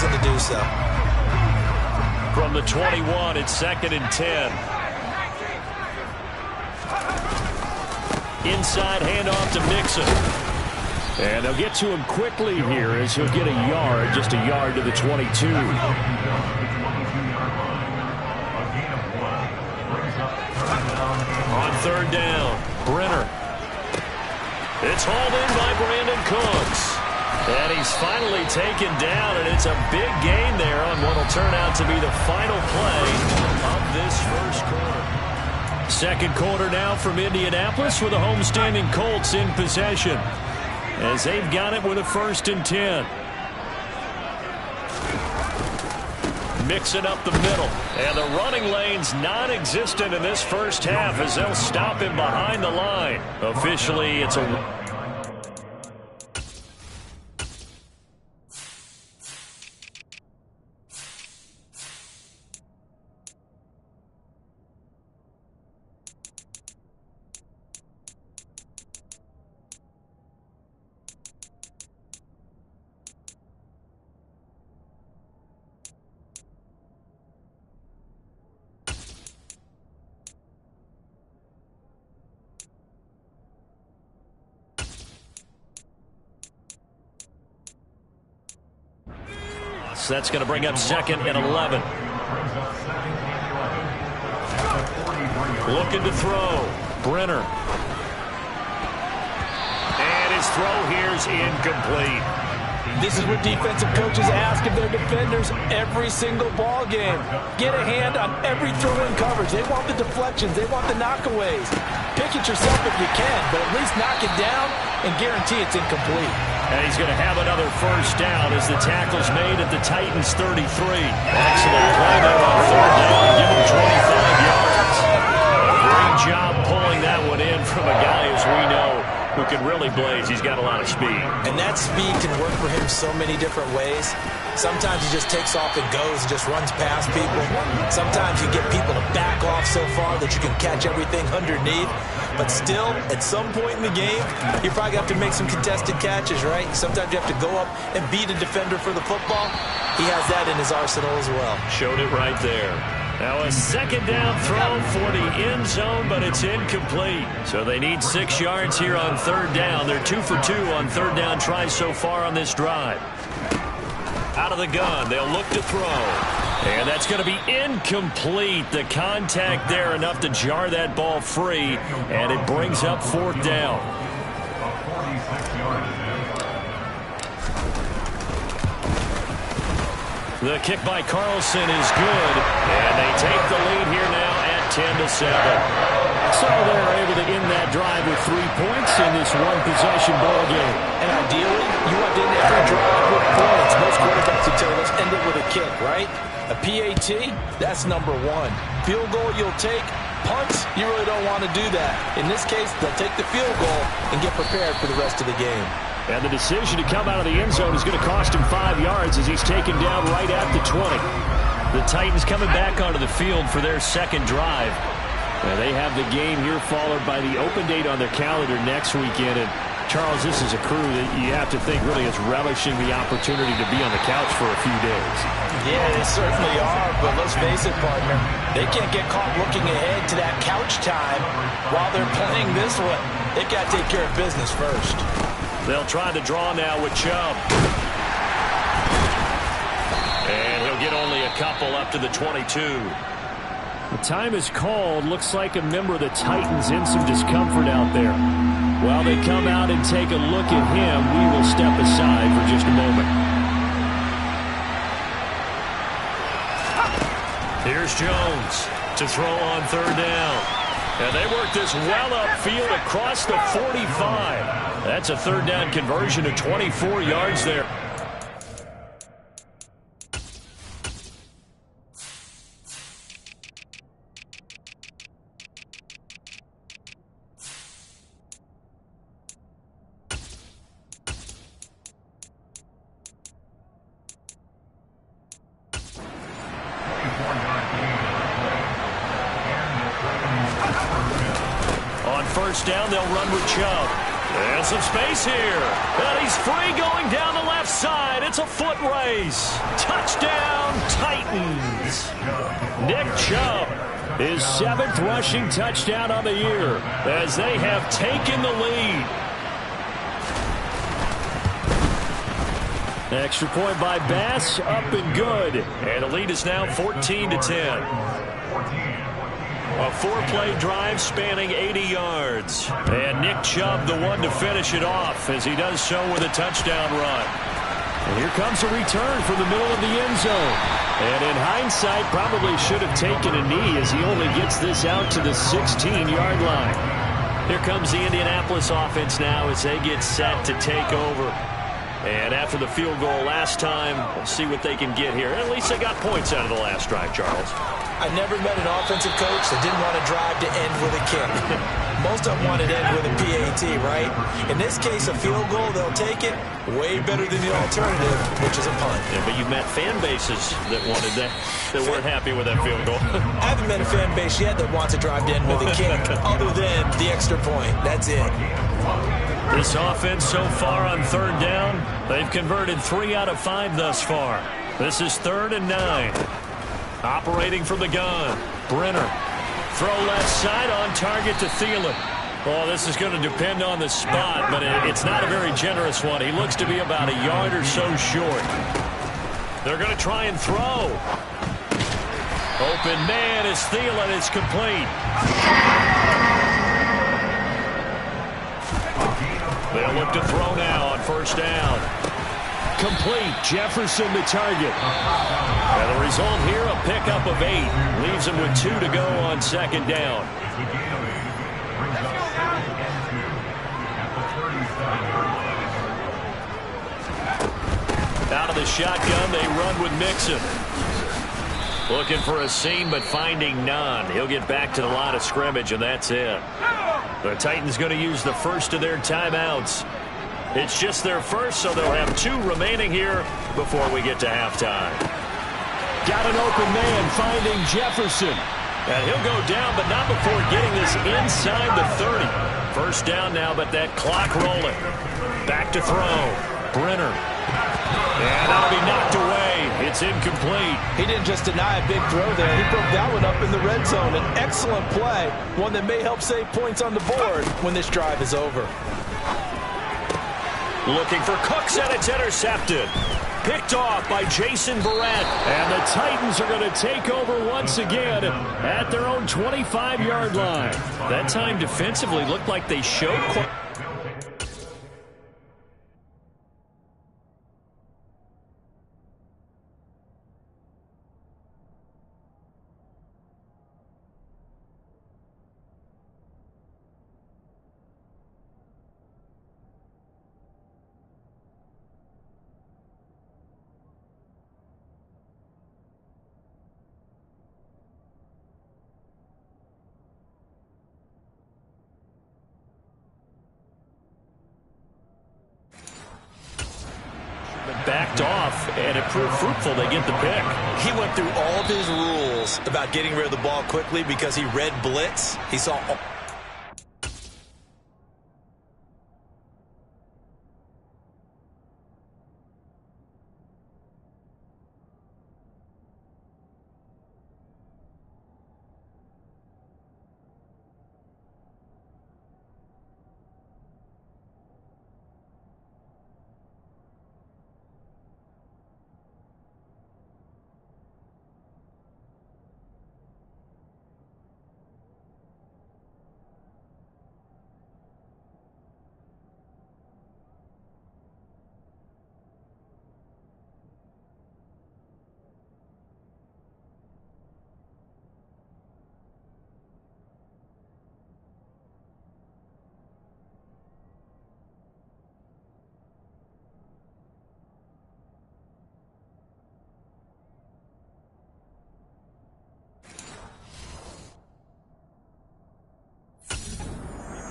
reason to do so. From the 21, it's 2nd and 10. Inside handoff to Mixon. And they'll get to him quickly here as he'll get a yard, just a yard to the 22. On 3rd down, Brenner. It's hauled in by Brandon Cooks. And he's finally taken down, and it's a big gain there on what will turn out to be the final play of this first quarter. Second quarter now from Indianapolis with the homestanding Colts in possession, as they've got it with a 1st and 10. Mixing up the middle, and the running lane's non-existent in this first half as they'll stop him behind the line. Officially, it's a... That's going to bring up 2nd and 11. Looking to throw. Brenner. And his throw here's incomplete. This is what defensive coaches ask of their defenders every single ball game. Get a hand on every throw-in coverage. They want the deflections. They want the knockaways. Pick it yourself if you can, but at least knock it down and guarantee it's incomplete. And he's going to have another first down as the tackle's made at the Titans' 33. Excellent play there on 3rd down. Give him 25 yards. A great job pulling that one in from a guy, as we know, who can really blaze. He's got a lot of speed. And that speed can work for him so many different ways. Sometimes he just takes off and goes and just runs past people. Sometimes you get people to back off so far that you can catch everything underneath. But still, at some point in the game, you probably have to make some contested catches, right? Sometimes you have to go up and beat a defender for the football. He has that in his arsenal as well. Showed it right there. Now a 2nd down throw for the end zone, but it's incomplete. So they need 6 yards here on 3rd down. They're 2 for 2 on 3rd down tries so far on this drive. Out of the gun, they'll look to throw. And that's going to be incomplete. The contact there enough to jar that ball free, and it brings up 4th down. The kick by Carlson is good, and they take the lead here now at 10-7. So they're able to end that drive with 3 points in this one-possession ball game. And ideally, you want to end every drive with points. Most quarterbacks would tell you, let's end it with a kick, right? A PAT, that's number 1. Field goal you'll take. Punts, you really don't want to do that. In this case, they'll take the field goal and get prepared for the rest of the game. And the decision to come out of the end zone is going to cost him 5 yards as he's taken down right at the 20. The Titans coming back onto the field for their 2nd drive. And they have the game here followed by the open date on their calendar next weekend. And Charles, this is a crew that you have to think really is relishing the opportunity to be on the couch for a few days. Yeah, they certainly are, but let's face it, partner. They can't get caught looking ahead to that couch time while they're playing this one. They've got to take care of business first. They'll try to draw now with Chubb. And he'll get only a couple up to the 22. The time is called. Looks like a member of the Titans in some discomfort out there. While they come out and take a look at him, we will step aside for just a moment. Here's Jones to throw on 3rd down. And they work this well upfield across the 45. That's a 3rd down conversion of 24 yards there. On 1st down, they'll run with Chubb. And Has some space here. And he's free going down the left side. It's a foot race. Touchdown, Titans. Nick Chubb, his 7th rushing touchdown on the year as they have taken the lead. Extra point by Bass, up and good. And the lead is now 14-10. A 4-play drive spanning 80 yards. And Nick Chubb the one to finish it off as he does so with a touchdown run. And here comes a return from the middle of the end zone. And in hindsight, probably should have taken a knee as he only gets this out to the 16-yard line. Here comes the Indianapolis offense now as they get set to take over. And after the field goal last time, we'll see what they can get here. At least they got points out of the last drive, Charles. I never met an offensive coach that didn't want to drive to end with a kick. Most of them want to end with a PAT, right? In this case, a field goal, they'll take it. Way better than the alternative, which is a punt. Yeah, but you've met fan bases that wanted that weren't happy with that field goal. I haven't met a fan base yet that wants to drive to end with a kick, other than the extra point. That's it. This offense so far on 3rd down, they've converted 3 out of 5 thus far. This is 3rd and 9. Operating from the gun, Brenner. Throw left side on target to Thielen. Oh, this is going to depend on the spot, but it's not a very generous one. He looks to be about a yard or so short. They're going to try and throw. Open man is Thielen. It's complete. They'll look to throw now on 1st down. Complete. Jefferson the target. And the result here, a pickup of 8. Leaves him with 2 to go on 2nd down. Out of the shotgun, they run with Mixon. Looking for a seam, but finding none. He'll get back to the line of scrimmage, and that's it. The Titans going to use the first of their timeouts. It's just their first, so they'll have 2 remaining here before we get to halftime. Got an open man, finding Jefferson. And he'll go down, but not before getting this inside the 30. 1st down now, but that clock rolling. Back to throw. Brenner. And that'll be knocked away. It's incomplete. He didn't just deny a big throw there. He broke that one up in the red zone. An excellent play. One that may help save points on the board when this drive is over. Looking for Cooks, and it's intercepted. Picked off by Jason Barrett. And the Titans are going to take over once again at their own 25-yard line. That time defensively looked like they showed backed off, and it proved fruitful. They get the pick. He went through all of his rules about getting rid of the ball quickly because he read blitz. He saw...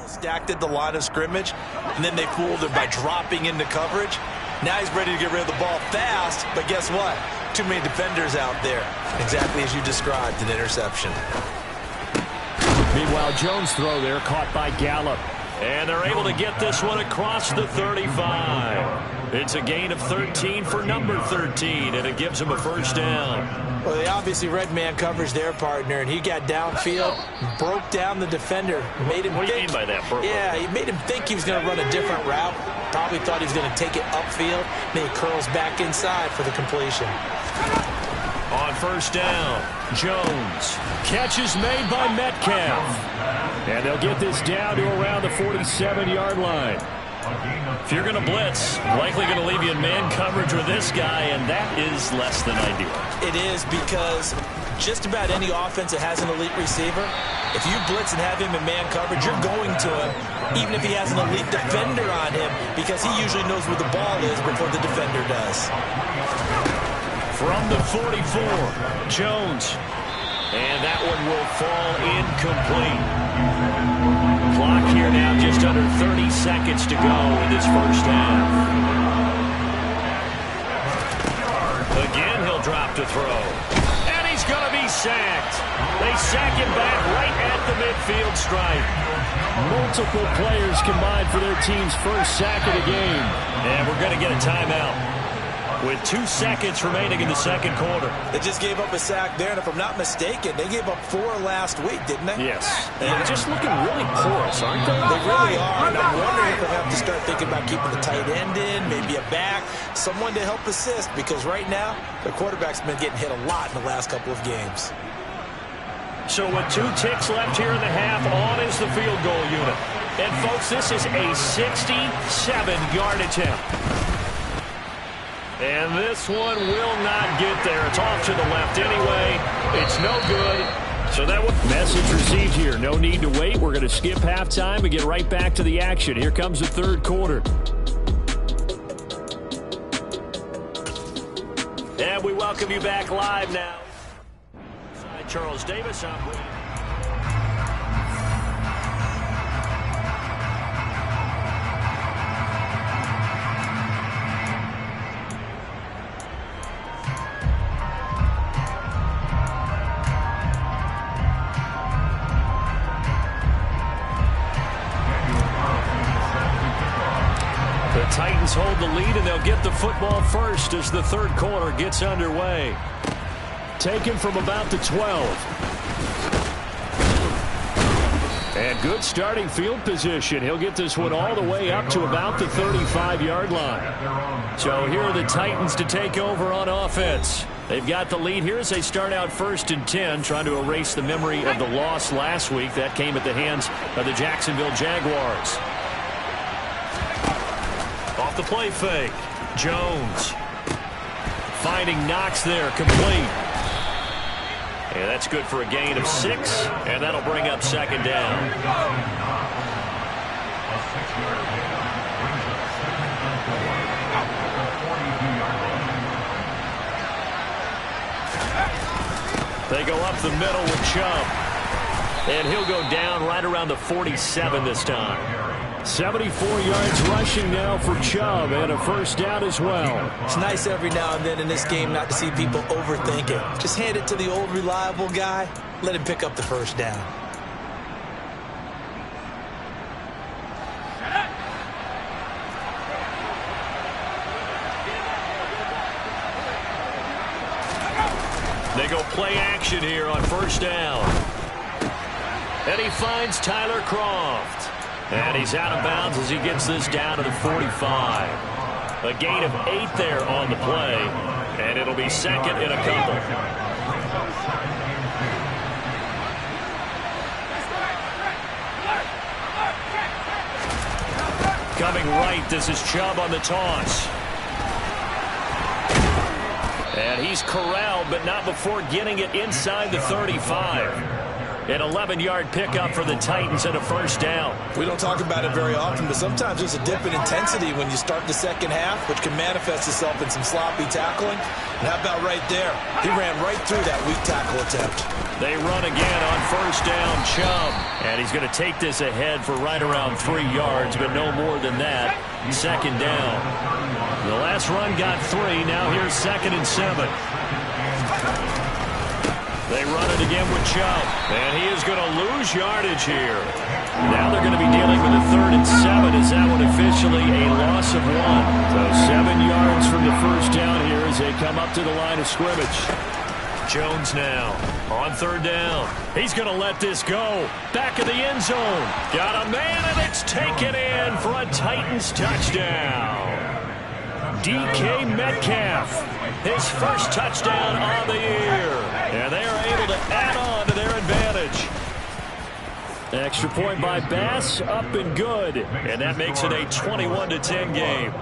stacked at the line of scrimmage, and then they fooled him by dropping into coverage. Now he's ready to get rid of the ball fast, but guess what? Too many defenders out there. Exactly as you described, an interception. Meanwhile, Jones' throw there caught by Gallup. And they're able to get this one across the 35. It's a gain of 13 for number 13, and it gives him a first down. Well, they obviously read man coverage their partner, and he got downfield, broke down the defender, made him What do you think. mean by that, Burrow? Yeah, he made him think he was going to run a different route. Probably thought he was going to take it upfield. Then he curls back inside for the completion. On first down, Jones. Catch is made by Metcalf. And they'll get this down to around the 47-yard line. If you're going to blitz, likely going to leave you in man coverage with this guy, and that is less than ideal. It is, because just about any offense that has an elite receiver, if you blitz and have him in man coverage, you're going to him, even if he has an elite defender on him, because he usually knows where the ball is before the defender does. From the 44, Jones. And that one will fall incomplete. Clock here now just under 30 seconds to go in this first half. Again, he'll drop to throw. And he's going to be sacked. They sack him back right at the midfield stripe. Multiple players combined for their team's first sack of the game. And we're going to get a timeout with 2 seconds remaining in the second quarter. They just gave up a sack there, and if I'm not mistaken, they gave up 4 last week, didn't they? Yes. And they're just looking really porous, aren't they? They really are, and I'm wondering if they'll have to start thinking about keeping the tight end in, maybe a back, someone to help assist, because right now, their quarterback's been getting hit a lot in the last couple of games. So with 2 ticks left here in the half, on is the field goal unit. And folks, this is a 67-yard attempt. And this one will not get there. It's off to the left anyway. It's no good. So that was message received here. No need to wait. We're going to skip halftime and get right back to the action. Here comes the third quarter. And we welcome you back live now. Charles Davis on with. The Titans hold the lead, and they'll get the football first as the third quarter gets underway. Taken from about the 12. And good starting field position. He'll get this one all the way up to about the 35-yard line. So here are the Titans to take over on offense. They've got the lead here as they start out 1st and 10, trying to erase the memory of the loss last week. That came at the hands of the Jacksonville Jaguars. Off the play fake. Jones. Finding Knox there, complete. And that's good for a gain of 6, and that'll bring up second down. They go up the middle with Chubb. And he'll go down right around the 47 this time. 74 yards rushing now for Chubb, and a first down as well. It's nice every now and then in this game not to see people overthink it. Just hand it to the old reliable guy. Let him pick up the first down. They go play action here on first down. And he finds Tyler Croft. And he's out of bounds as he gets this down to the 45. A gain of 8 there on the play. And it'll be second in a couple. Coming right, this is Chubb on the toss. And he's corralled, but not before getting it inside the 35. An 11-yard pickup for the Titans and a first down. We don't talk about it very often, but sometimes there's a dip in intensity when you start the second half, which can manifest itself in some sloppy tackling. And how about right there? He ran right through that weak tackle attempt. They run again on first down, Chubb. And he's going to take this ahead for right around 3 yards, but no more than that. Second down. The last run got 3. Now here's 2nd and 7. They run it again with Chubb. And he is going to lose yardage here. Now they're going to be dealing with a 3rd and 7. Is that one officially a loss of 1? So 7 yards from the first down here as they come up to the line of scrimmage. Jones now on 3rd down. He's going to let this go. Back of the end zone. Got a man, and it's taken in for a Titans touchdown. DK Metcalf, his first touchdown on the year. And they are able to add on to their advantage. Extra point by Bass, up and good. And that makes it a 21-10 game.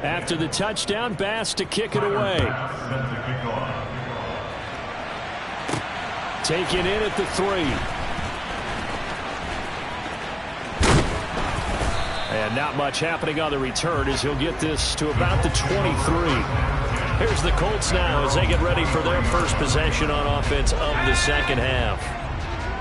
After the touchdown, Bass to kick it away. Taken in at the 3. And not much happening on the return as he'll get this to about the 23. Here's the Colts now as they get ready for their first possession on offense of the second half.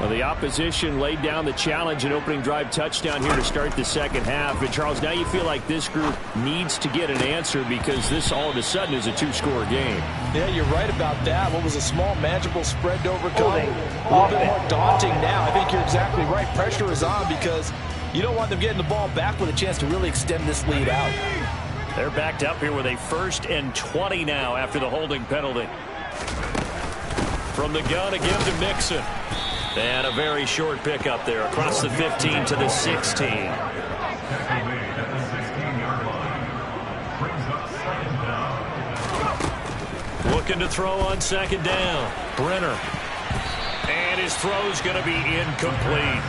Well, the opposition laid down the challenge and opening drive touchdown here to start the second half. And, Charles, now you feel like this group needs to get an answer because this all of a sudden is a 2-score game. Yeah, you're right about that. What was a small, manageable spread to overcome, a little bit more daunting now. I think you're exactly right. Pressure is on because you don't want them getting the ball back with a chance to really extend this lead out. They're backed up here with a 1st and 20 now after the holding penalty. From the gun again to Mixon. And a very short pickup there across the 15 to the 16. Looking to throw on 2nd down. Brenner. And his throw's going to be incomplete.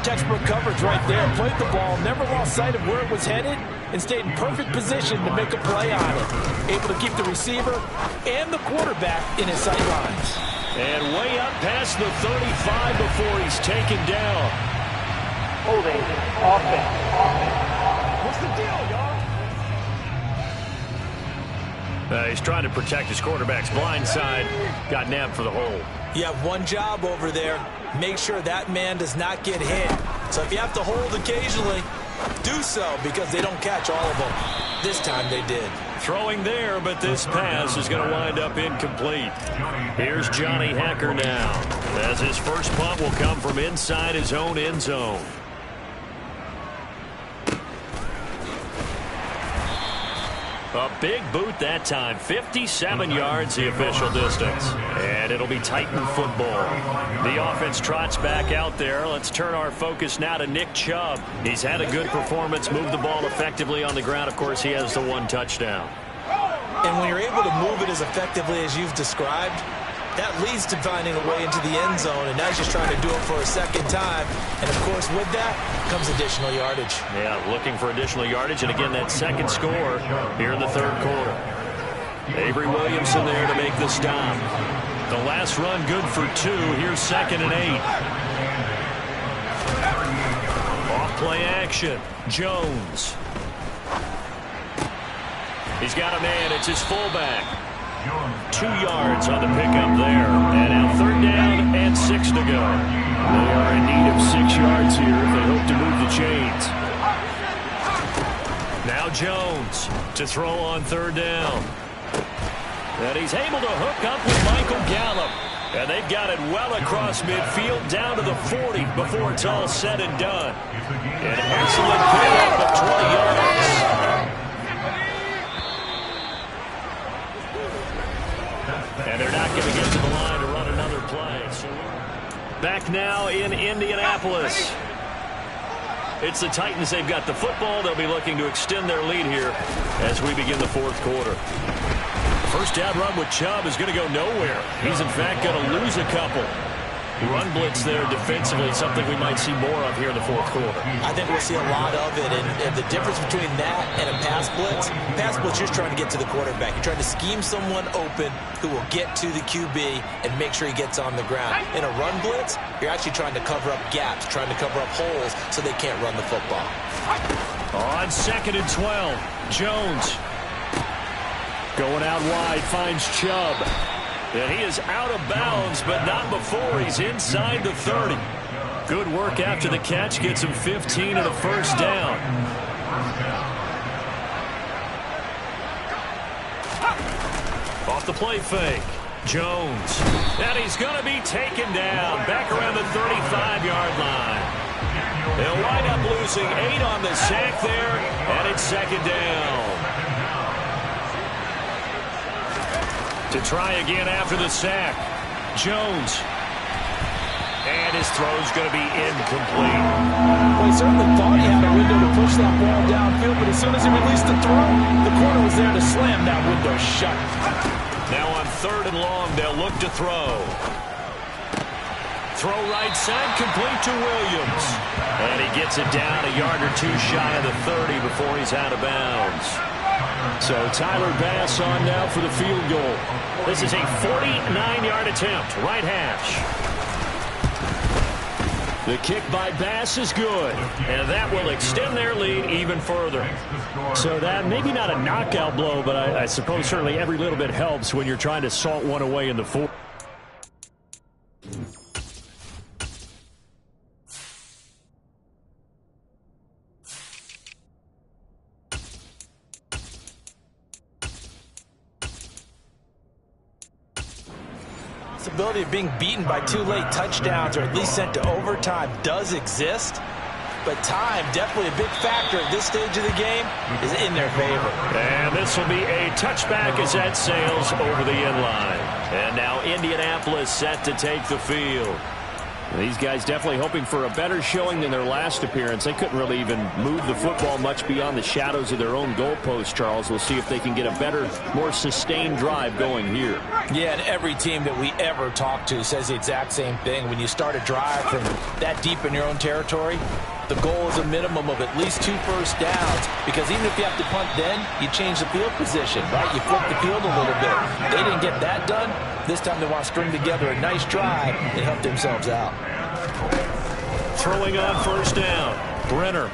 Textbook coverage right there. Played the ball, never lost sight of where it was headed, and stayed in perfect position to make a play on it. Able to keep the receiver and the quarterback in his sight lines. And way up past the 35 before he's taken down. Holding offense. What's the deal, y'all? He's trying to protect his quarterback's blind side. Got nabbed for the hold. You have one job over there. Make sure that man does not get hit. So if you have to hold occasionally, do so because they don't catch all of them. This time they did. Throwing there, but this pass is going to wind up incomplete. Here's Johnny Hacker now, as his first punt will come from inside his own end zone. A big boot that time. 57 yards the official distance. And it'll be Titan football. The offense trots back out there. Let's turn our focus now to Nick Chubb. He's had a good performance, moved the ball effectively on the ground. Of course, he has the 1 touchdown. And when you're able to move it as effectively as you've described, that leads to finding a way into the end zone, and now he's just trying to do it for a second time. And, of course, with that comes additional yardage. Yeah, looking for additional yardage, and again, that second score here in the 3rd quarter. Avery Williamson there to make the stop. The last run good for 2. Here's 2nd and 8. Off play action. Jones. He's got a man. It's his fullback. 2 yards on the pickup there. And now 3rd down and 6 to go. They are in need of 6 yards here if they hope to move the chains. Now Jones to throw on 3rd down. And he's able to hook up with Michael Gallup. And they've got it well across midfield down to the 40 before it's all said and done. An excellent pickup of 20 yards. And they're not going to get to the line to run another play. So back now in Indianapolis. It's the Titans. They've got the football. They'll be looking to extend their lead here as we begin the 4th quarter. First down run with Chubb is going to go nowhere. He's, in fact, going to lose a couple. Run blitz there defensively, something we might see more of here in the 4th quarter. I think we'll see a lot of it, and the difference between that and a pass blitz, you're trying to get to the quarterback. You're trying to scheme someone open who will get to the QB and make sure he gets on the ground. In a run blitz, you're actually trying to cover up gaps, trying to cover up holes so they can't run the football. On 2nd and 12, Jones going out wide, finds Chubb. And he is out of bounds, but not before he's inside the 30. Good work after the catch. Gets him 15 and a first down. Off the play fake. Jones. And he's going to be taken down back around the 35-yard line. They'll wind up losing 8 on the sack there, and it's second down. To try again after the sack. Jones. And his throw's going to be incomplete. Well, he certainly thought he had a window to push that ball downfield, but as soon as he released the throw, the corner was there to slam that window shut. Now on 3rd and long, they'll look to throw. Throw right side, complete to Williams. And he gets it down a yard or two shy of the 30 before he's out of bounds. So Tyler Bass on now for the field goal. This is a 49-yard attempt, right hash. The kick by Bass is good, and that will extend their lead even further. So that maybe not a knockout blow, but I suppose certainly every little bit helps when you're trying to salt one away in the fourth. Possibility of being beaten by 2 late touchdowns or at least sent to overtime does exist, but time, definitely a big factor at this stage of the game, is in their favor. And this will be a touchback as that sails over the end line. And now Indianapolis set to take the field. These guys definitely hoping for a better showing than their last appearance. They couldn't really even move the football much beyond the shadows of their own goalpost, Charles. We'll see if they can get a better, more sustained drive going here. Yeah, and every team that we ever talk to says the exact same thing. When you start a drive from that deep in your own territory, the goal is a minimum of at least 2 first downs, because even if you have to punt then, you change the field position, right? You flip the field a little bit. They didn't get that done. This time they want to string together a nice drive and help themselves out. Throwing on first down. Brenner.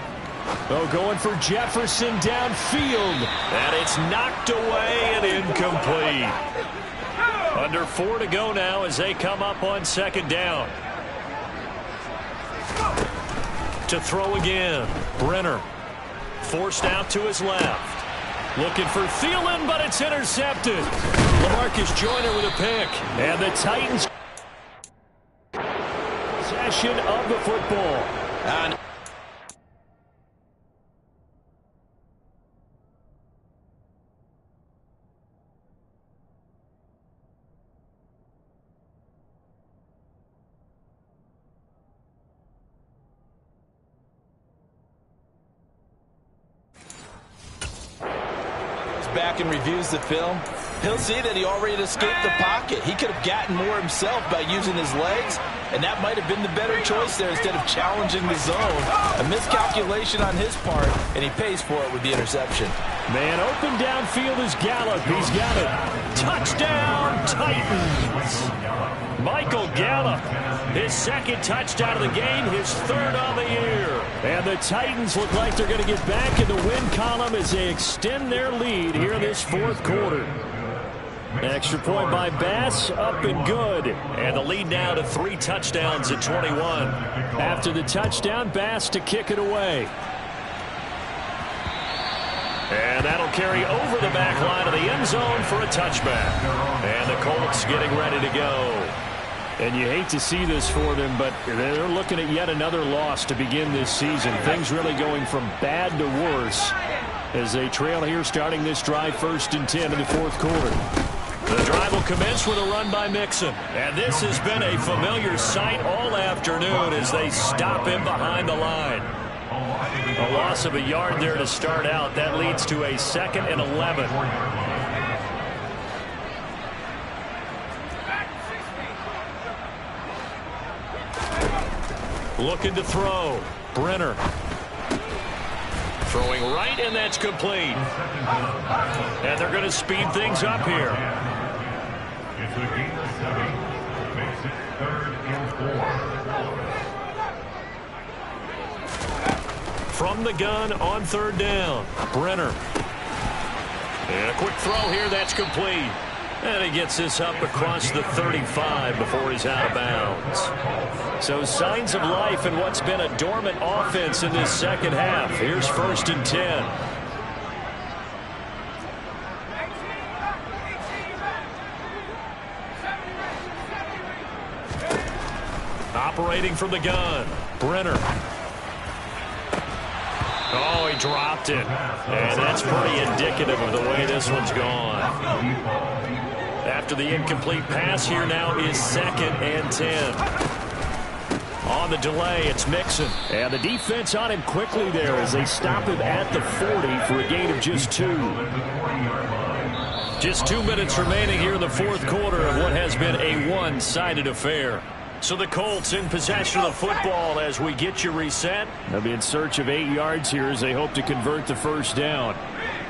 Oh, going for Jefferson downfield. And it's knocked away and incomplete. Under 4 to go now as they come up on second down. To throw again. Brenner. Forced out to his left. Looking for Thielen, but it's intercepted. LaMarcus Joyner with a pick. And the Titans possession of the football. And back and reviews the film, he'll see that he already escaped the pocket. He could have gotten more himself by using his legs, and that might have been the better choice there instead of challenging the zone. A miscalculation on his part, and he pays for it with the interception. Man open downfield is Gallup. He's got it. Touchdown, Titans. Michael Gallup, his second touchdown of the game, his 3rd on the year. And the Titans look like they're going to get back in the win column as they extend their lead here in this 4th quarter. Extra point by Bass, up and good. And the lead now to 3 touchdowns at 21. After the touchdown, Bass to kick it away. And that'll carry over the back line of the end zone for a touchback. And the Colts getting ready to go. And you hate to see this for them, but they're looking at yet another loss to begin this season. Things really going from bad to worse as they trail here starting this drive 1st and 10 in the 4th quarter. The drive will commence with a run by Mixon. And this has been a familiar sight all afternoon as they stop him behind the line. A loss of a yard there to start out. That leads to a 2nd and 11. Looking to throw. Brenner. Throwing right, and that's complete. And they're going to speed things up here. It's a gain of 7. Makes it 3rd and 4. From the gun on 3rd down. Brenner. And a quick throw here, that's complete. And he gets this up across the 35 before he's out of bounds. So signs of life in what's been a dormant offense in this second half. Here's 1st and 10. Operating from the gun, Brenner. Oh, he dropped it. And that's pretty indicative of the way this one's gone. After the incomplete pass, here now is 2nd and 10. On the delay, it's Mixon. And the defense on him quickly there as they stop him at the 40 for a gain of just 2. Just 2 minutes remaining here in the 4th quarter of what has been a one-sided affair. So the Colts in possession of the football as we get you reset. They'll be in search of 8 yards here as they hope to convert the first down.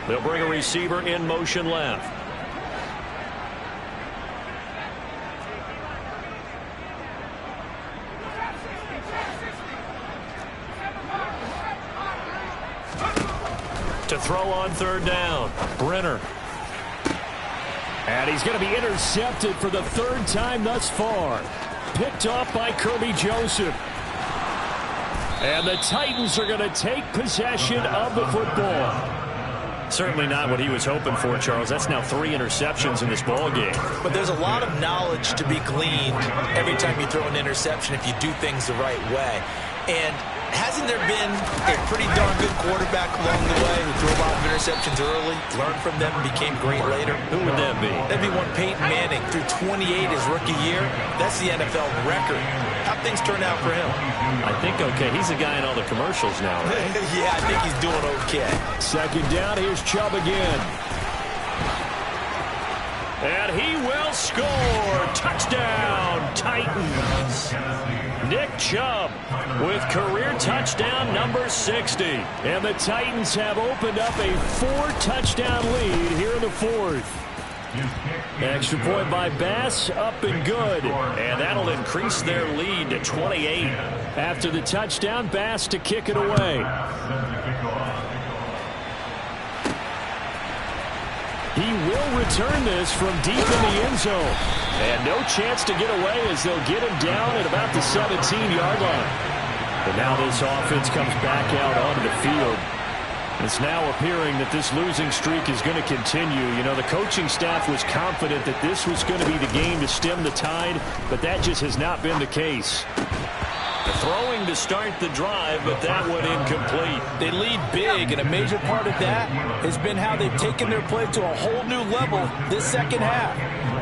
They'll bring a receiver in motion left. To throw on 3rd down, Brenner. And he's going to be intercepted for the 3rd time thus far. Picked off by Kirby Joseph. And the Titans are going to take possession of the football. Certainly not what he was hoping for, Charles. That's now 3 interceptions in this ball game. But there's a lot of knowledge to be gleaned every time you throw an interception if you do things the right way. And hasn't there been a pretty darn good quarterback along the way who threw a lot of interceptions early, learned from them, and became great later? Who would that be? That'd be one Peyton Manning. Threw 28 his rookie year. That's the NFL record. How'd things turn out for him? I think okay. He's a guy in all the commercials now, right? Yeah, I think he's doing okay. 2nd down. Here's Chubb again. And he will score. Touchdown, Titans. Nick Chubb with career touchdown number 60. And the Titans have opened up a 4-touchdown lead here in the 4th. Extra point by Bass, up and good. And that'll increase their lead to 28. After the touchdown, Bass to kick it away. He will return this from deep in the end zone. And no chance to get away as they'll get him down at about the 17-yard line. But now this offense comes back out onto the field. It's now appearing that this losing streak is going to continue. You know, the coaching staff was confident that this was going to be the game to stem the tide, but that just has not been the case. Throwing to start the drive, but that one incomplete. They lead big, and a major part of that has been how they've taken their play to a whole new level this second half.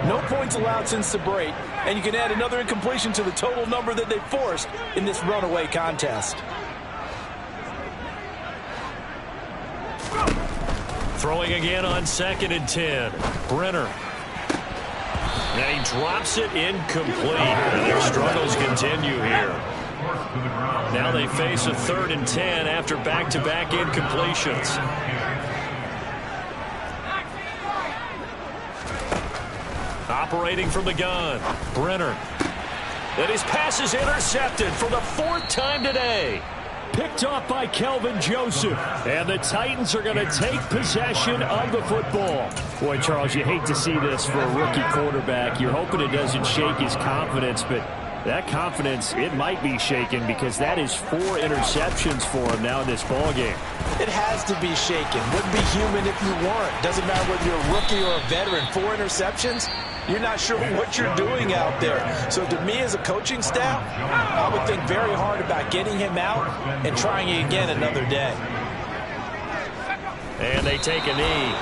No points allowed since the break, and you can add another incompletion to the total number that they forced in this runaway contest. Throwing again on 2nd and 10. Brenner. And he drops it incomplete. And their struggles continue here. Now they face a 3rd and 10 after back-to-back incompletions. Operating from the gun, Brenner. And his pass is intercepted for the 4th time today. Picked off by Kelvin Joseph. And the Titans are going to take possession of the football. Boy, Charles, you hate to see this for a rookie quarterback. You're hoping it doesn't shake his confidence, but that confidence, it might be shaken because that is 4 interceptions for him now in this ball game. It has to be shaken. Wouldn't be human if you weren't. Doesn't matter whether you're a rookie or a veteran. 4 interceptions, you're not sure what you're doing out there. So to me as a coaching staff, I would think very hard about getting him out and trying it again another day. And they take a knee.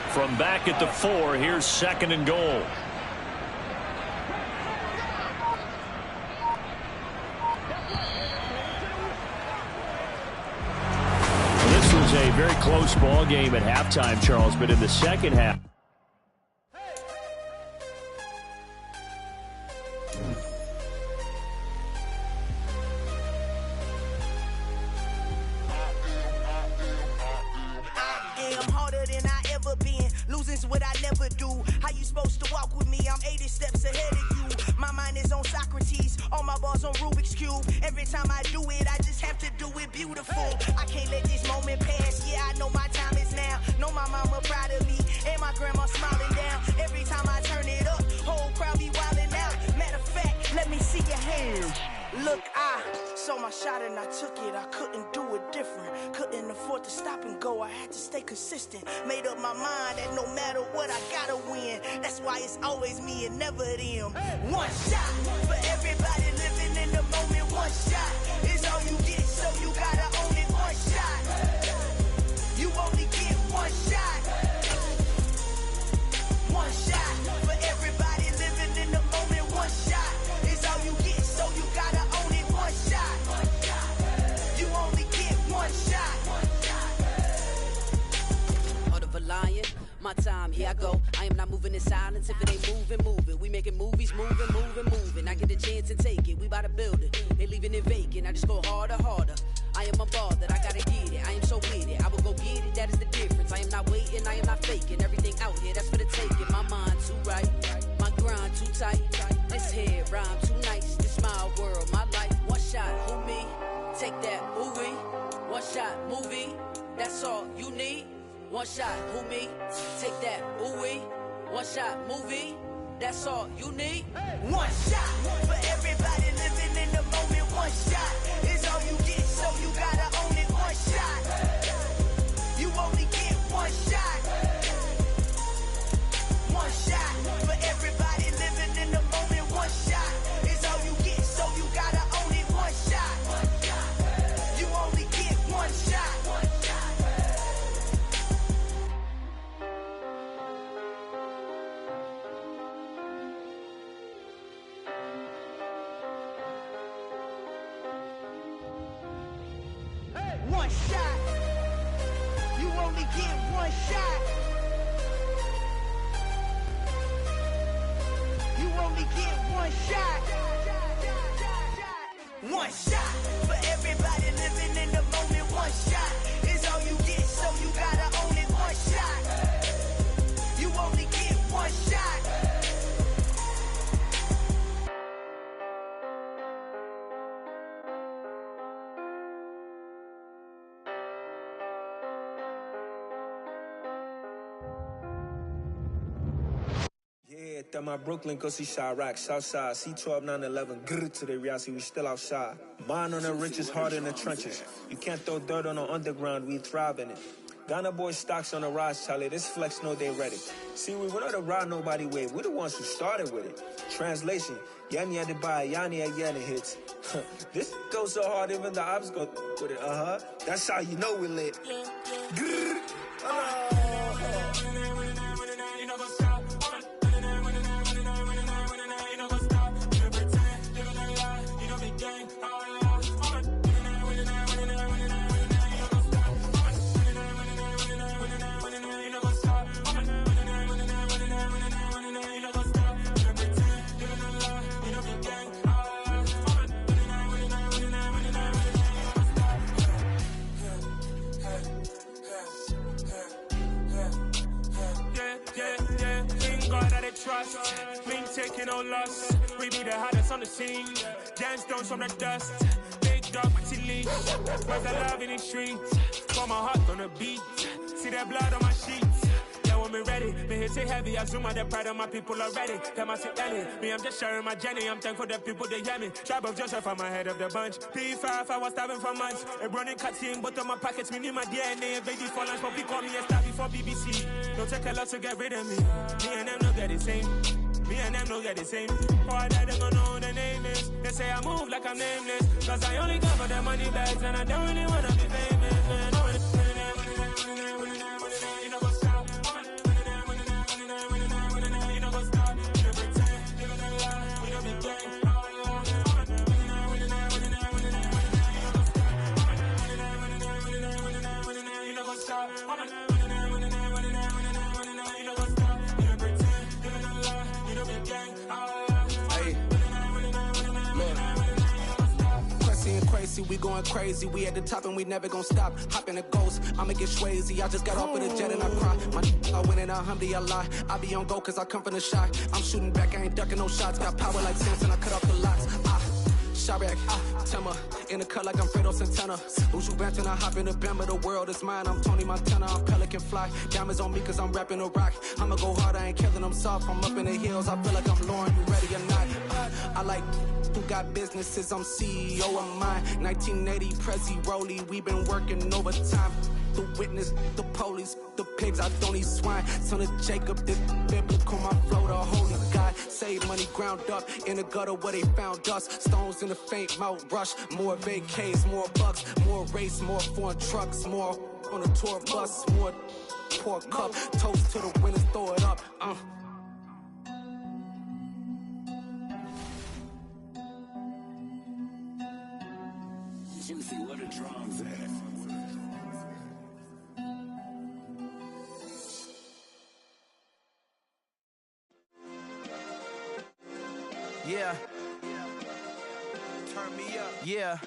From back at the 4, here's 2nd and goal. This was a very close ball game at halftime, Charles, but in the second half. What I never do. How you supposed to walk with me? I'm 80 steps ahead of you. My mind is on Socrates, all my balls on Rubik's Cube. Every time I do it, I just have to do it beautiful. I can't let this moment pass. Yeah, I know my time is now. Know my mama proud of me, and my grandma smiling down. Every time I turn it up, whole crowd be wilding out. Matter of fact, let me see your hands. Look, I saw my shot and I took it. I couldn't do it different. Couldn't afford to stop stop and go. I had to stay consistent. Made up my mind that no matter what, I gotta win. That's why it's always me and never them. One shot for everybody living in the moment. One shot is all you get, so you gotta own it. One shot. You only get one shot. One shot for everybody living in the moment. One shot is all you get, so you gotta own it. One shot. You only get one shot. Heart of a lion, my time, here I go. I am not moving in silence. If it ain't moving, move it. We making movies, moving. I get a chance and take it. We bout to build it. They leaving it vacant. I just go harder. I am a ball that I gotta get it. I am so with it. I will go get it. That is the difference. I am not waiting. I am not faking. Everything out here, that's for the taking. My mind too right. My grind too tight. This head rhyme too nice. This my world, my life. One shot, who me? Take that, movie. One shot, movie. That's all you need. One shot, who me? Take that, ooh-wee. One shot, movie. That's all you need. One shot for everybody living in the moment. One shot is all you get, so you gotta own it. One shot. You only get one shot. One shot for everybody living in the moment. One shot is all you get, so you gotta own it. One shot. You only get one shot. One shot. You only get one shot. You only get one shot. One shot for everybody living in the moment. One shot is all you get, so you gotta own it. One shot. You only get one shot. Yeah, that my Brooklyn, go see Chirac, Southside, C12, 911, grrr to the reality, we still outside. Mine on the riches, hard in the trenches. You can't throw dirt on the underground, we thrive in it. Ghana boys stocks on the rise, Charlie, this flex know they ready. See, we don't ride nobody wave, we the ones who started with it. Translation, Yanni had to buy, Yanni had Yanni hits. This goes so hard, even the ops go with it, That's how you know we lit. Grrr. Trust, me taking no loss. We be the hottest on the scene. Gemstones from the dust. Big dog, Matty Leach. Where's the love in the streets? For my heart on the beat. See that blood on my sheets. Yeah, when me ready, me hit it heavy. I zoom out the pride of my people already. Them I sit early. Me, I'm just sharing my journey. I'm thankful the people they hear me. Tribe of Joseph, I'm ahead of the bunch. P5, I was starving for months. A running cutscene, but on my pockets, me need my DNA. Baby for lunch, but we call me a star before BBC. Don't take a lot to get rid of me. Me and them don't get the same. Me and them don't get the same. All that they don't know the name is. They say I move like I'm nameless. Cause I only cover the money bags and I don't really wanna be famous. You know what's up? You know what's up? You pretend, living a lie. We don't be gang. You know what's up? Crazy, we going crazy. We at the top and we never gonna stop. Hop in a ghost, I'ma get swayzy. I just got off of the jet and I cry. I win it, alhamdulillah. I be on go cause I come from the shot. I'm shooting back, I ain't ducking no shots. Got power like Samson, I cut off the lots. Chirac, Timmer, in the cut like I'm Fredo Santana. Who's you venting? I hop in the Bama, the world is mine. I'm Tony Montana, I'm Pelican Fly. Diamonds on me cause I'm rapping a rock. I'ma go hard, I ain't killing them soft. I'm up in the hills, I feel like I'm Lauren, you ready or not? I like who got businesses, I'm CEO of mine. 1980, Prezi Rolly, we been working overtime. the witness, the police, the pigs, I don't eat swine. Son of Jacob, this biblical, my flow, the holy God. Save money ground up in the gutter where they found us. Stones in the faint mouth rush. More vacays, more bucks, more race, more foreign trucks, more on a tour bus, more pour cup. Toast to the winners, throw it up. Juicy, where the drums at? Yeah. Turn me up. Yeah.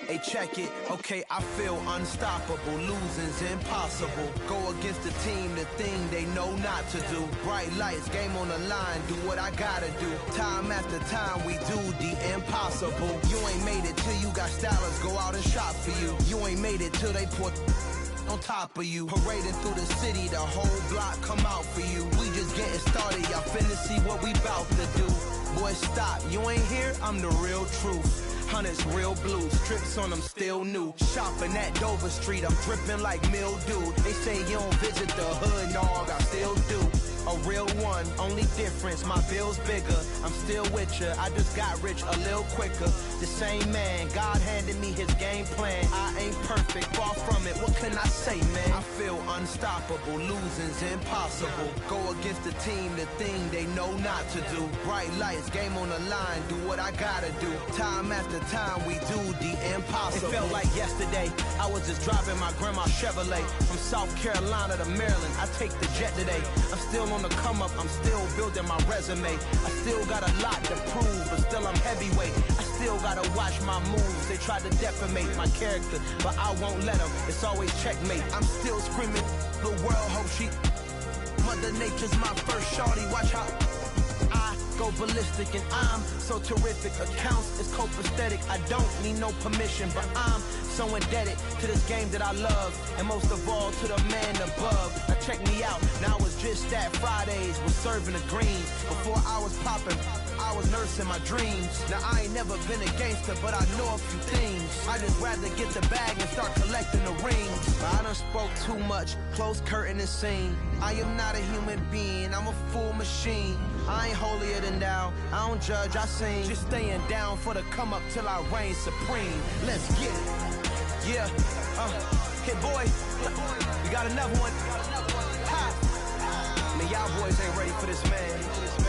Hey, check it. Okay, I feel unstoppable. Losing's impossible. Go against the team, the thing they know not to do. Bright lights, game on the line. Do what I gotta do. Time after time, we do the impossible. You ain't made it till you got stylists go out and shop for you. You ain't made it till they put on top of you. Parading through the city, the whole block come out for you. We just getting started, y'all finna see what we bout to do. Boy, stop, you ain't here, I'm the real truth. Hunters, real blue, strips on them still new. Shopping at Dover Street, I'm dripping like mildew. They say you don't visit the hood, dog, I still do. A real one, only difference, my bill's bigger. I'm still with ya, I just got rich a little quicker. The same man, God handed me his game plan. I ain't perfect, far from it, what can I say, man? I feel unstoppable, losing's impossible. Go against the team, the thing they know not to do. Bright lights, game on the line, do what I gotta do. Time after time, we do the impossible. It felt like yesterday, I was just driving my grandma's Chevrolet. From South Carolina to Maryland, I take the jet today. I'm still on the come up, I'm still building my resume. I still got a lot to prove, but still I'm heavyweight. I still gotta watch my moves. They try to defamate my character, but I won't let them. It's always checkmate. I'm still screaming, the world hope she. Mother Nature's my first shorty, watch how I go ballistic and I'm so terrific. Accounts is copacetic, I don't need no permission, but I'm so indebted to this game that I love, and most of all to the man above. Now check me out, now it's just that Fridays was serving the greens. Before I was popping, I was nursing my dreams. Now I ain't never been a gangster, but I know a few things. I just rather get the bag and start collecting the rings. But I done spoke too much, close curtain and scene. I am not a human being, I'm a full machine. I ain't holier than thou, I don't judge, I sing. Just staying down for the come up till I reign supreme. Let's get it. Yeah, hit boy, we got another one. Ha. Man, y'all boys ain't ready for this, man.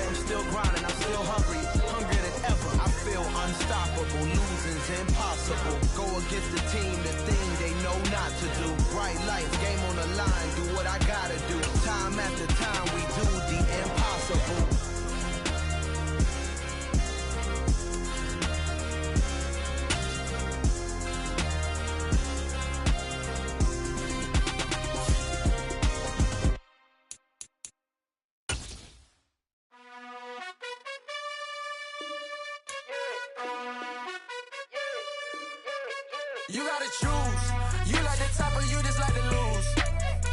I'm still grinding, I'm still hungry, hungrier than ever. I feel unstoppable, losing's impossible. Go against the team, the thing they know not to do. Bright lights, game on the line, do what I gotta do. Time after time, we do the impossible. You gotta choose. You like the top or you just like to lose.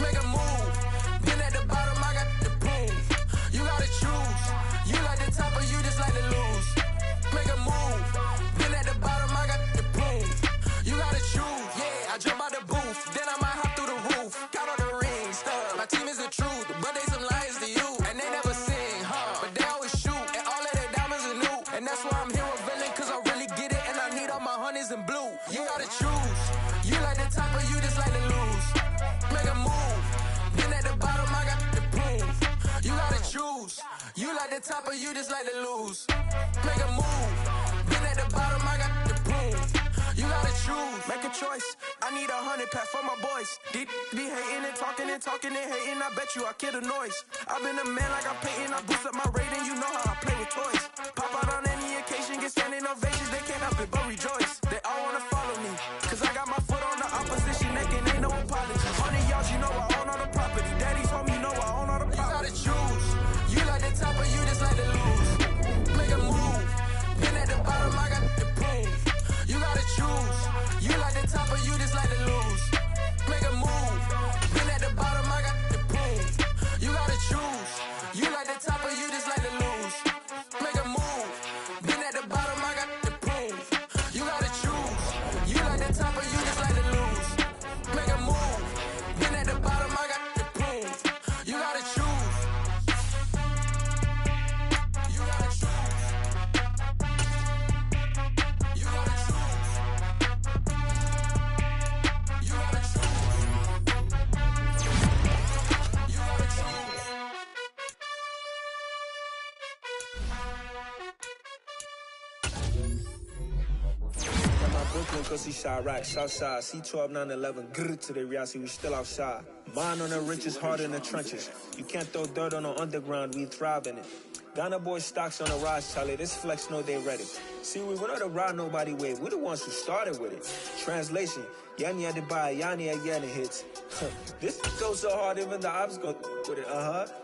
Make a move. Been at the bottom, I got the proof. You gotta choose. You like the top or you just like to lose. Make a move. Been at the bottom, I got the proof. You gotta choose. Yeah, I jump out the booth. Then I might hop through the roof. Count all the rings. My team is the truth, but they some liars to you. And they never sing, but they always shoot. And all of their diamonds are new. And that's why I'm here revealing, cause I really get it. And I need all my honeys in blue. You gotta choose. You like the top or you just like to lose. Make a move. Been at the bottom, I got the proof. You gotta choose. You like the top or you just like to lose. Make a move. Been at the bottom, I got the proof. You gotta choose. Make a choice. I need 100 pack for my boys. Be hating and talking and talking and hating. I bet you I kill the noise. I've been a man like I'm Peyton. I boost up my rating. You know how I play with toys. Pop out on any occasion, get standing ovations. They can't help it but rejoice. They all wanna follow me, cause I got my foot on the opposition neck and ain't no apology. 100 yards, you know I own all the property. Daddy's home, you know I own all the property. You gotta choose. You like the top or you just like to lose. Make a move. Been at the bottom, I got the proof. You gotta choose. You like the top or you just like to lose. Make a move. Been at the bottom, I got the proof. You gotta choose. You like the top or you just like to lose. Make a move. Been at the bottom, I got the proof. You gotta cause he shot rock, Southside, C12, 911, grrr to the reality, we still outside. Mine on the riches, heart in the trenches. You can't throw dirt on the underground, we thrive in it. Ghana boys stocks on the rise, Charlie, this flex know they ready. See, we went on the ride nobody with, we the ones who started with it. Translation, Yanni had to buy, Yanni again it hits. This goes so hard, even the ops go with it,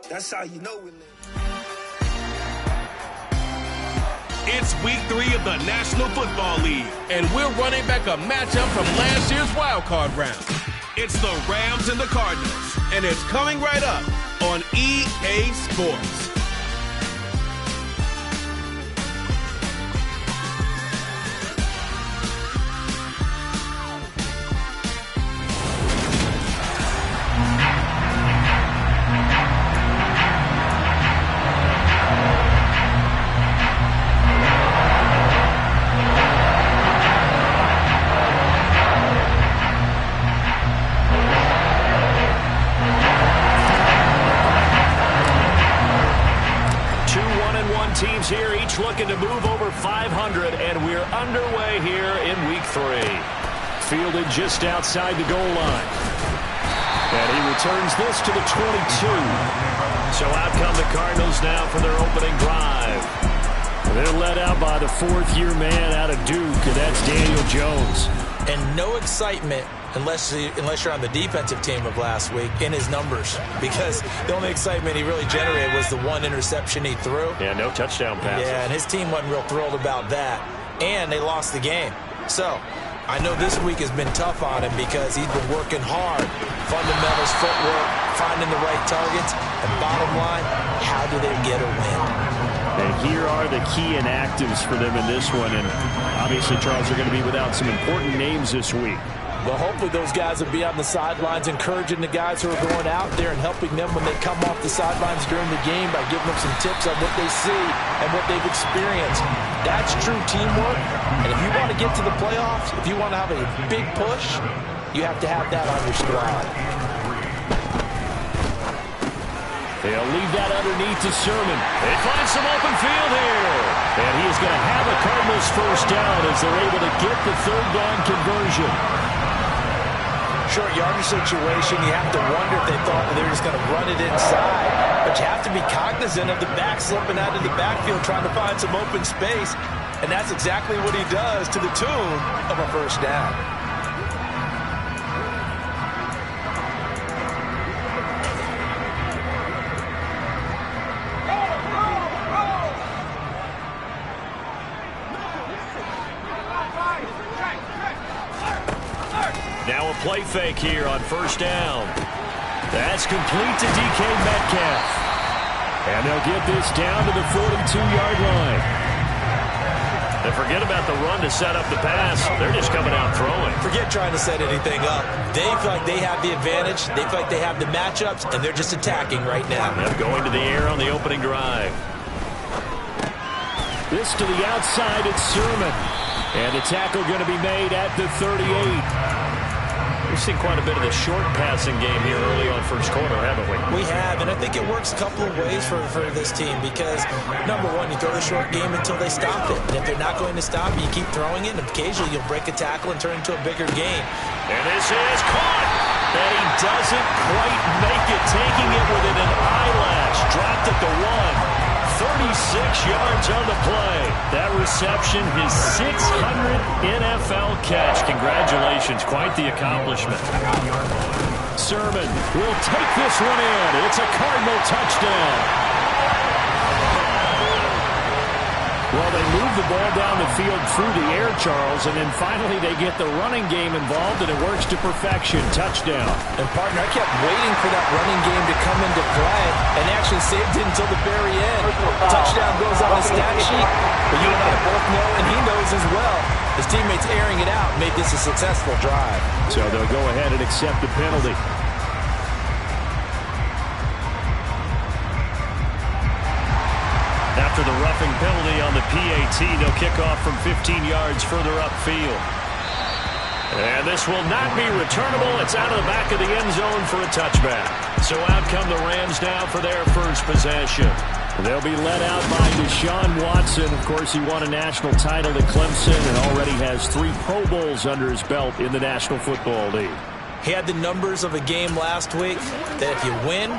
That's how you know we live. It's week 3 of the National Football League, and we're running back a matchup from last year's wildcard round. It's the Rams and the Cardinals, and it's coming right up on EA Sports. Teams here each looking to move over 500, and we're underway here in week 3. Fielded just outside the goal line. And he returns this to the 22. So out come the Cardinals now for their opening drive. They're led out by the 4th-year man out of Duke, and that's Daniel Jones. And no excitement unless you're on the defensive team of last week in his numbers, because the only excitement he really generated was the 1 interception he threw. Yeah, no touchdown passes. Yeah, and his team wasn't real thrilled about that. And they lost the game. So I know this week has been tough on him because he's been working hard. Fundamentals, footwork, finding the right targets. And bottom line, how do they get a win? And here are the key inactives for them in this one. And obviously, Charles, are going to be without some important names this week. Well, hopefully those guys will be on the sidelines encouraging the guys who are going out there and helping them when they come off the sidelines during the game by giving them some tips on what they see and what they've experienced. That's true teamwork. And if you want to get to the playoffs, if you want to have a big push, you have to have that on your squad. They'll leave that underneath to Sermon. They find some open field here. And he is going to have a Cardinals first down as they're able to get the 3rd down conversion. Short yardage situation, you have to wonder if they thought that they were just going to run it inside. But you have to be cognizant of the back slipping out of the backfield trying to find some open space. And that's exactly what he does to the tune of a first down. Now a play fake here on first down. That's complete to DK Metcalf. And they'll get this down to the 42-yard line. They forget about the run to set up the pass. They're just coming out throwing. Forget trying to set anything up. They feel like they have the advantage. They feel like they have the matchups, and they're just attacking right now. They're going to the air on the opening drive. This to the outside, it's Sermon. And the tackle going to be made at the 38. We've seen quite a bit of the short passing game here early on first quarter, haven't we? We have, and I think it works a couple of ways for this team because, number one, you throw the short game until they stop it. And if they're not going to stop it, you keep throwing it, and occasionally you'll break a tackle and turn it into a bigger game. And this is caught! And he doesn't quite make it, taking it within an eyelash. Dropped at the 1. 36 yards on the play. That reception, his 600th NFL catch. Congratulations, quite the accomplishment. Sermon will take this one in. It's a Cardinal touchdown. Well, they move the ball down the field through the air, Charles, and then finally they get the running game involved, and it works to perfection. Touchdown. And, partner, I kept waiting for that running game to come into play and actually saved it until the very end. Touchdown goes on the stat sheet, but you and I both know, and he knows as well, his teammates airing it out made this a successful drive. So they'll go ahead and accept the penalty. After the roughing penalty on the PAT, they'll kick off from 15 yards further upfield. And this will not be returnable. It's out of the back of the end zone for a touchback. So out come the Rams now for their first possession. They'll be led out by Deshaun Watson. Of course, he won a national title at Clemson and already has 3 Pro Bowls under his belt in the National Football League. He had the numbers of a game last week that if you win,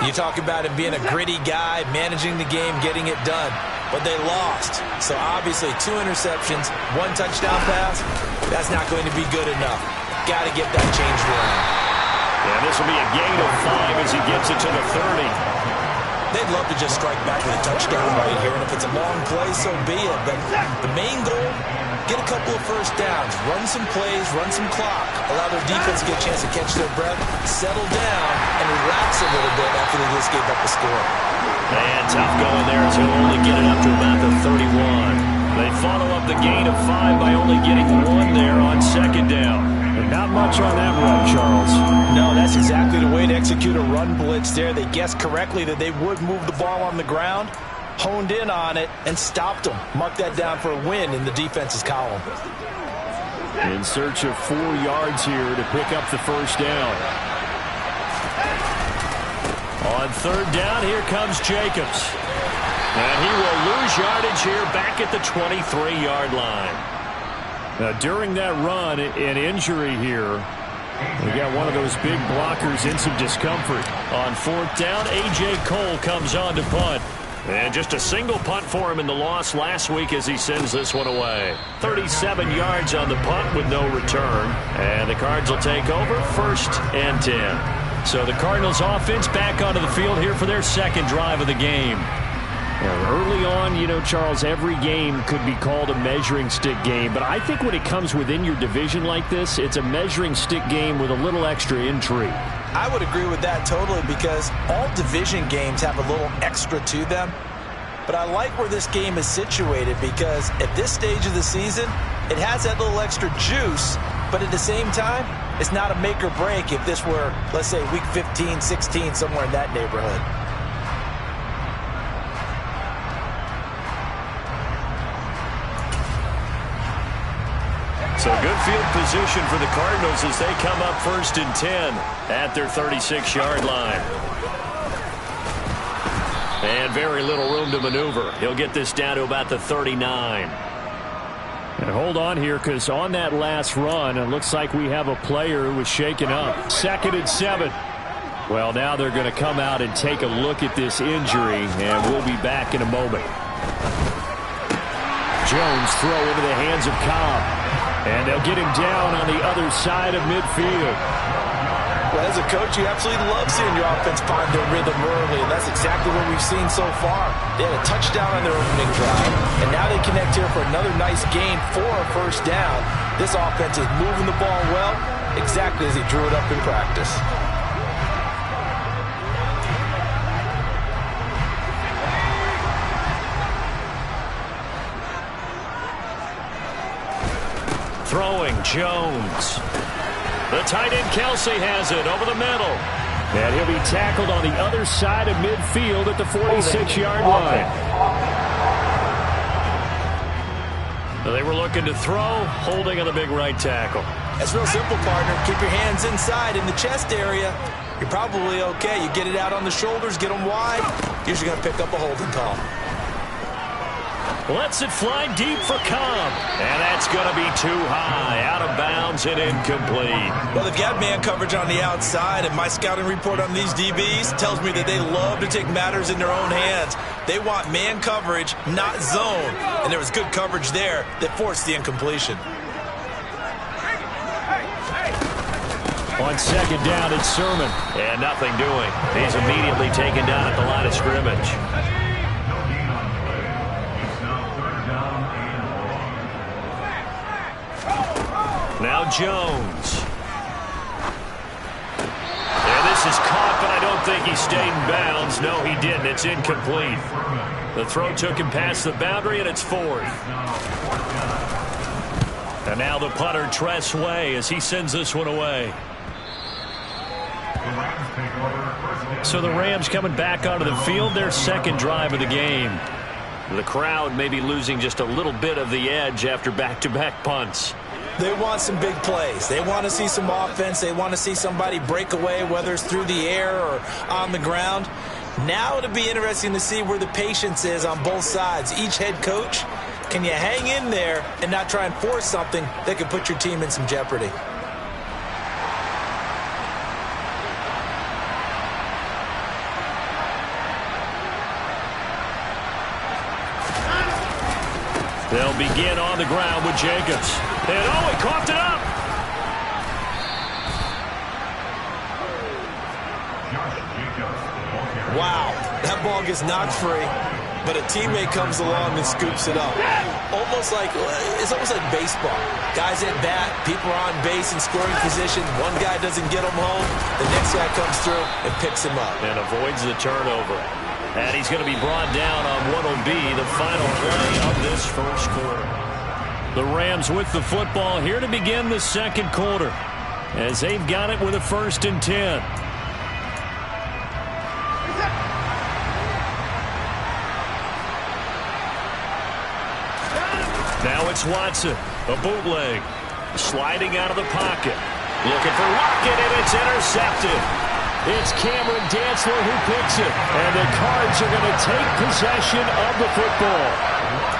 you talk about him being a gritty guy, managing the game, getting it done. But they lost. So obviously 2 interceptions, 1 touchdown pass, that's not going to be good enough. Got to get that changed around. And this will be a gain of 5 as he gets it to the 30. They'd love to just strike back with a touchdown right here, and if it's a long play, so be it. But the main goal, get a couple of first downs, run some plays, run some clock, allow their defense to get a chance to catch their breath, settle down, and relax a little bit after they just gave up a score. And tough going there as he'll only get it up to about the 31. They follow up the gain of 5 by only getting 1 there on second down. And not much on that run, Charles. No, that's exactly the way to execute a run blitz there. They guessed correctly that they would move the ball on the ground, honed in on it, and stopped them. Mark that down for a win in the defense's column. In search of 4 yards here to pick up the first down. On third down, here comes Jacobs. And he will lose yardage here back at the 23-yard line. Now, during that run, an injury here. We got one of those big blockers in some discomfort. On fourth down, A.J. Cole comes on to punt. And just a single punt for him in the loss last week as he sends this one away. 37 yards on the punt with no return. And the Cards will take over, 1st and 10. So the Cardinals offense back onto the field here for their second drive of the game. Early on, you know, Charles, every game could be called a measuring stick game. But I think when it comes within your division like this, it's a measuring stick game with a little extra intrigue. I would agree with that totally because all division games have a little extra to them. But I like where this game is situated because at this stage of the season, it has that little extra juice. But at the same time, it's not a make or break if this were, let's say, week 15, 16, somewhere in that neighborhood. So good field position for the Cardinals as they come up 1st and 10 at their 36-yard line. And very little room to maneuver. He'll get this down to about the 39. And hold on here because on that last run, it looks like we have a player who was shaken up. 2nd and 7. Well, now they're going to come out and take a look at this injury, and we'll be back in a moment. Jones throw into the hands of Cobb. And they'll get him down on the other side of midfield. Well, as a coach, you absolutely love seeing your offense find their rhythm early, and that's exactly what we've seen so far. They had a touchdown on their opening drive, and now they connect here for another nice gain for a first down. This offense is moving the ball well, exactly as he drew it up in practice. Throwing, Jones. The tight end, Kelsey, has it over the middle. And he'll be tackled on the other side of midfield at the 46-yard line. They were looking to throw, holding on the big right tackle. That's real simple, partner. Keep your hands inside in the chest area. You're probably okay. You get it out on the shoulders, get them wide. Usually going to pick up a holding call. Lets it fly deep for Cobb. And that's going to be too high. Out of bounds and incomplete. Well, they've got man coverage on the outside, and my scouting report on these DBs tells me that they love to take matters in their own hands. They want man coverage, not zone. And there was good coverage there that forced the incompletion. On second down, it's Sermon. And nothing doing. He's immediately taken down at the line of scrimmage. Now Jones. And this is caught, but I don't think he stayed in bounds. No, he didn't. It's incomplete. The throw took him past the boundary, and it's 4th. And now the punter, Tress Way, as he sends this one away. So the Rams coming back onto the field, their second drive of the game. The crowd may be losing just a little bit of the edge after back-to-back punts. They want some big plays. They want to see some offense. They want to see somebody break away, whether it's through the air or on the ground. Now it'll be interesting to see where the patience is on both sides. Each head coach, can you hang in there and not try and force something that could put your team in some jeopardy? They'll begin on the ground with Jacobs. And he coughed it up. Wow, that ball gets knocked free, but a teammate comes along and scoops it up. It's almost like baseball. Guys at bat, people are on base in scoring position. One guy doesn't get him home. The next guy comes through and picks him up. And avoids the turnover. And he's going to be brought down on what will be the final play of this first quarter. The Rams with the football here to begin the second quarter, as they've got it with a 1st and 10. Now it's Watson, a bootleg, sliding out of the pocket, looking for Lockett, and it's intercepted. It's Cameron Dantzler who picks it, and the Cards are going to take possession of the football.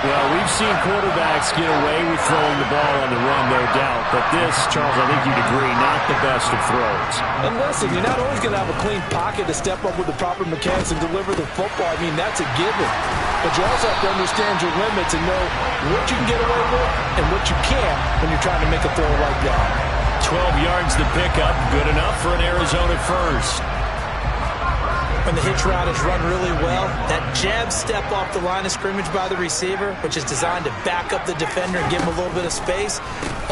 Well, we've seen quarterbacks get away with throwing the ball on the run, no doubt, but this, Charles, I think you'd agree, not the best of throws. And listen, you're not always going to have a clean pocket to step up with the proper mechanics and deliver the football. I mean, that's a given. But you also have to understand your limits and know what you can get away with and what you can't when you're trying to make a throw like that. 12 yards to pick up, good enough for an Arizona first. When the hitch route is run really well, that jab step off the line of scrimmage by the receiver, which is designed to back up the defender and give him a little bit of space,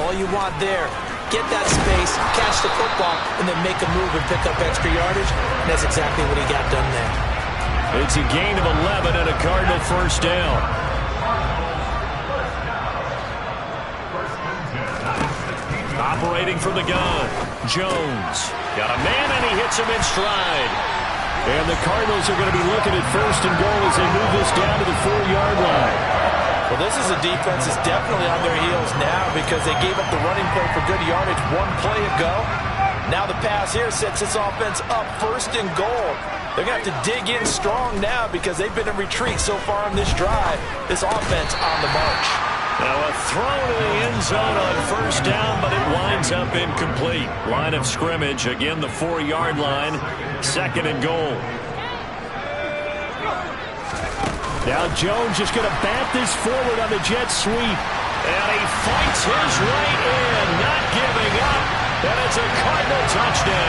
all you want there, get that space, catch the football, and then make a move and pick up extra yardage, and that's exactly what he got done there. It's a gain of 11 and a Cardinal first down. Operating from the gun, Jones. Got a man, and he hits him in stride. And the Cardinals are going to be looking at 1st and goal as they move this down to the 4-yard line. Well, this is a defense that's definitely on their heels now because they gave up the running play for good yardage one play ago. Now the pass here sets this offense up 1st and goal. They're going to have to dig in strong now because they've been in retreat so far in this drive. This offense on the march. Now a throw to the end zone on 1st down, but it winds up incomplete. Line of scrimmage, again the 4-yard line, 2nd and goal. Now Jones just going to bat this forward on the jet sweep. And he fights his way in, not giving up. And it's a Cardinal touchdown.